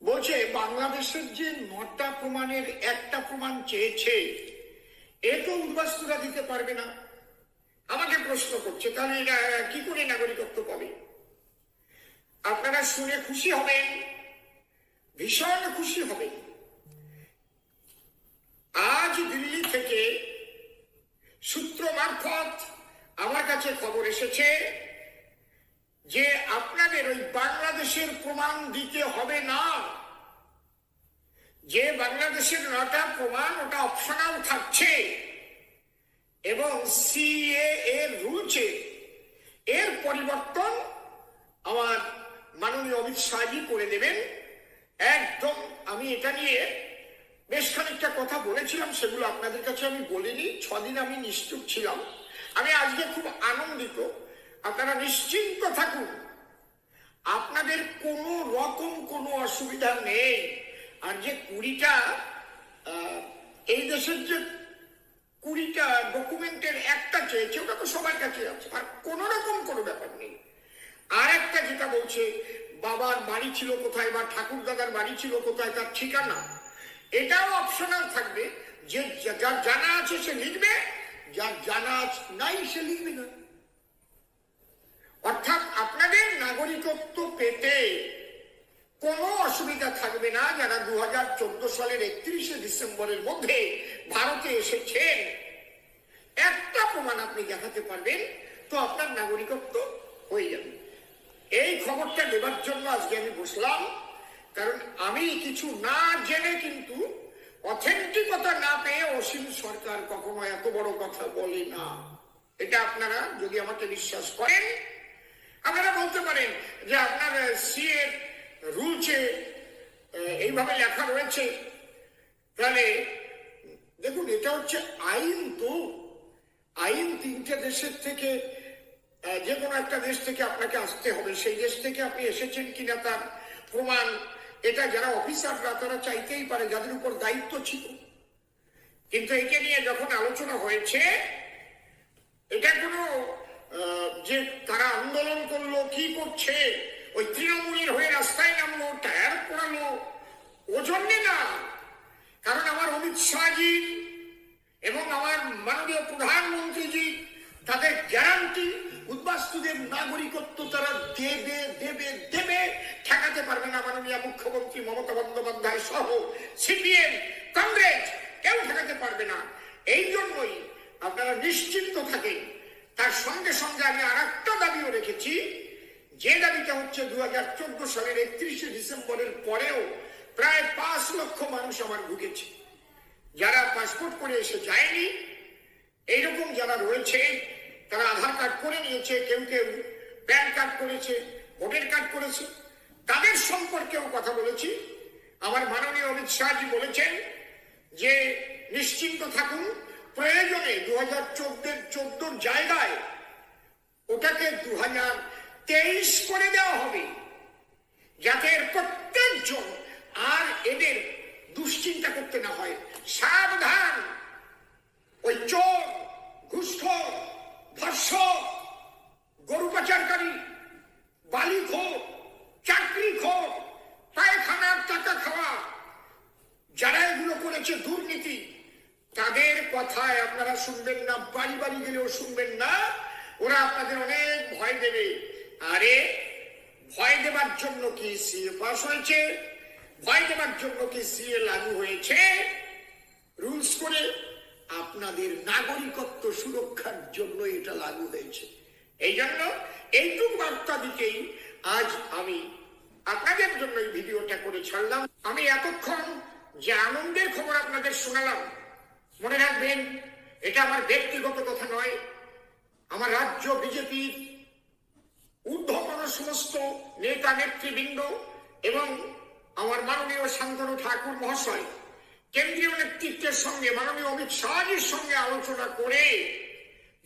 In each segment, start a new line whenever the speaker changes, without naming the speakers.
বলছে বাংলাদেশের যে ৯টা প্রমাণের একটা প্রমাণ চেয়েছে, এ তো উদ্বাস্তুরা দিতে পারবে না। আমাকে প্রশ্ন করছে, তাহলে এরা কি করে নাগরিকত্ব পাবে? আপনারা শুনে খুশি হবেন, ভীষণ খুশি হবেন। আজ দিল্লি থেকে সূত্র মারফত আমার কাছে খবর এসেছে যে আপনাদের ওই বাংলাদেশের প্রমাণ দিতে হবে না। যে বাংলাদেশের ৯টা প্রমাণ ওটা অপশনাল থাকছে এবং সিএ এর রুলসে এর পরিবর্তন আমার মাননীয় অমিত শাহজি করে দেবেন। একদম আমি এটা নিয়ে বেশ খানিকটা কথা বলেছিলাম, সেগুলো আপনাদের কাছে আমি বলিনি। 6 দিন আমি নিশ্চুপ ছিলাম। আমি আজকে খুব আনন্দিত। আপনারা নিশ্চিন্ত থাকুন, আপনাদের কোনো রকম কোনো অসুবিধা নেই। আর যে 20টা এই দেশের যে 20টা ডকুমেন্টের একটা চেয়েছে, ওটা তো সবার কাছে আছে, আর কোনো রকম কোনো ব্যাপার নেই। আর একটা যেটা বলছে বাবার বাড়ি ছিল কোথায় বা ঠাকুর দাদার বাড়ি ছিল কোথায় তার ঠিকানা, এটাও অপশনাল থাকবে। যে যার জানা আছে সে লিখবে, যার জানা নাই সে লিখবে না। অর্থাৎ আপনাদের নাগরিকত্ব পেতে কোনো অসুবিধা থাকবে না। যারা 2014 সালের 31শে ডিসেম্বরের মধ্যে ভারতে এসেছেন, একটা প্রমাণ আপনি দেখাতে পারবেন, তো আপনার নাগরিকত্ব হয়ে যাবে। এই খবরটা দেবার জন্য আজকে আমি বসলাম, কারণ আমি কিছু না জেনে কিন্তু অথেন্টিকতা না পেয়ে অসীম সরকার কখনো এত বড় কথা বলে না। এটা আপনারা যদি আমাকে বিশ্বাস করেন, আপনারা বলতে পারেন যে আপনার সিএ রুলসে এইভাবে লেখা রয়েছে। তাহলে দেখুন, এটা হচ্ছে আইন। তো আইন 3টে দেশের থেকে, যে কোনো একটা দেশ থেকে আপনাকে আসতে হবে। সেই দেশ থেকে আপনি এসেছেন কিনা তার প্রমাণ এটা যারা অফিসাররা তারা চাইতেই পারে, যাদের উপর দায়িত্ব ছিল। কিন্তু একে নিয়ে যখন আলোচনা হয়েছে, এটা কোনো যে তারা আন্দোলন করলো, কি করছে, ওই তৃণমূলের হয়ে রাস্তায় নামলো, টায়ার পড়ালো, ও জন্যে না। কারণ আমার অমিত শাহজি এবং আমার মাননীয় প্রধানমন্ত্রীজি তাদের গ্যারান্টি, উদ্বাস্তুদের নাগরিকত্ব তারা দেবে দেবে দেবে, ঠেকাতে পারবে না মাননীয় মুখ্যমন্ত্রী মমতা বন্দ্যোপাধ্যায় সহ সিপিএম, কংগ্রেস, কেউ ঠেকাতে পারবে না। এই জন্যই আপনারা নিশ্চিন্ত থাকেন। তার সঙ্গে সঙ্গে আমি আর একটা দাবিও রেখেছি, যে দাবিটা হচ্ছে 2014 সালের 31শে ডিসেম্বরের পরেও প্রায় 5 লক্ষ মানুষ আমার ঢুকেছে, যারা পাসপোর্ট করে এসে যায়নি। এইরকম যারা রয়েছে তারা আধার কার্ড করে নিয়েছে, কেউ কেউ প্যান কার্ড করেছে, ভোটার কার্ড করেছে, তাদের সম্পর্কেও কথা বলেছি। আমার মাননীয় অমিত শাহজি বলেছেন যে নিশ্চিন্ত থাকুন, প্রয়োজনে 2014 জায়গায় ওটাকে 2023 করে দেওয়া হবে, যাতে এর প্রত্যেকজন আর এদের দুশ্চিন্তা করতে না হয়। সাবধান, ওই চোর, ঘুষখোর, ধর্ষক, গরু পাচারকারী, বালিখোর, চাকরিখোর, পায়খানার টাকা খাওয়া, যারা এগুলো করেছে দুর্নীতি, তাদের কথায় আপনারা শুনবেন না, বাড়ি বাড়ি গেলেও শুনবেন না। ওরা আপনাদের অনেক ভয় দেবে। আরে ভয় দেবার জন্য কি সিএ পাস হয়েছে? ভয় দেবার জন্য কি সিএ লাগু হয়েছে? রুলস করে আপনাদের নাগরিকত্ব সুরক্ষার জন্য এটা লাগু হয়েছে। এই জন্য এইটুকু বার্তা দিতেই আজ আমি আপনাদের জন্য এই ভিডিওটা করে ছাড়লাম। আমি এতক্ষণ যে আনন্দের খবর আপনাদের শোনালাম, মনে রাখবেন এটা আমার ব্যক্তিগত কথা নয়। আমার রাজ্য বিজেপির ঊর্ধ্বতন সমস্ত নেতা নেতৃবৃন্দ এবং আমার মাননীয় শান্তনু ঠাকুর মহাশয় কেন্দ্রীয় নেতৃত্বের সঙ্গে মাননীয় অমিত শাহজির সঙ্গে আলোচনা করে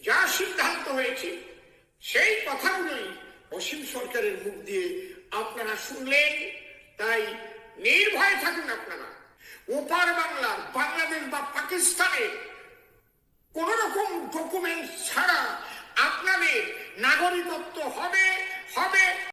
যা সিদ্ধান্ত হয়েছে, সেই কথাগুলোই অসীম সরকারের মুখ দিয়ে আপনারা শুনলেন। তাই নির্ভয়ে থাকুন আপনারা। ওপার বাংলার, বাংলাদেশ বা পাকিস্তানের কোন রকম ডকুমেন্ট ছাড়া আপনাদের নাগরিকত্ব হবে হবে।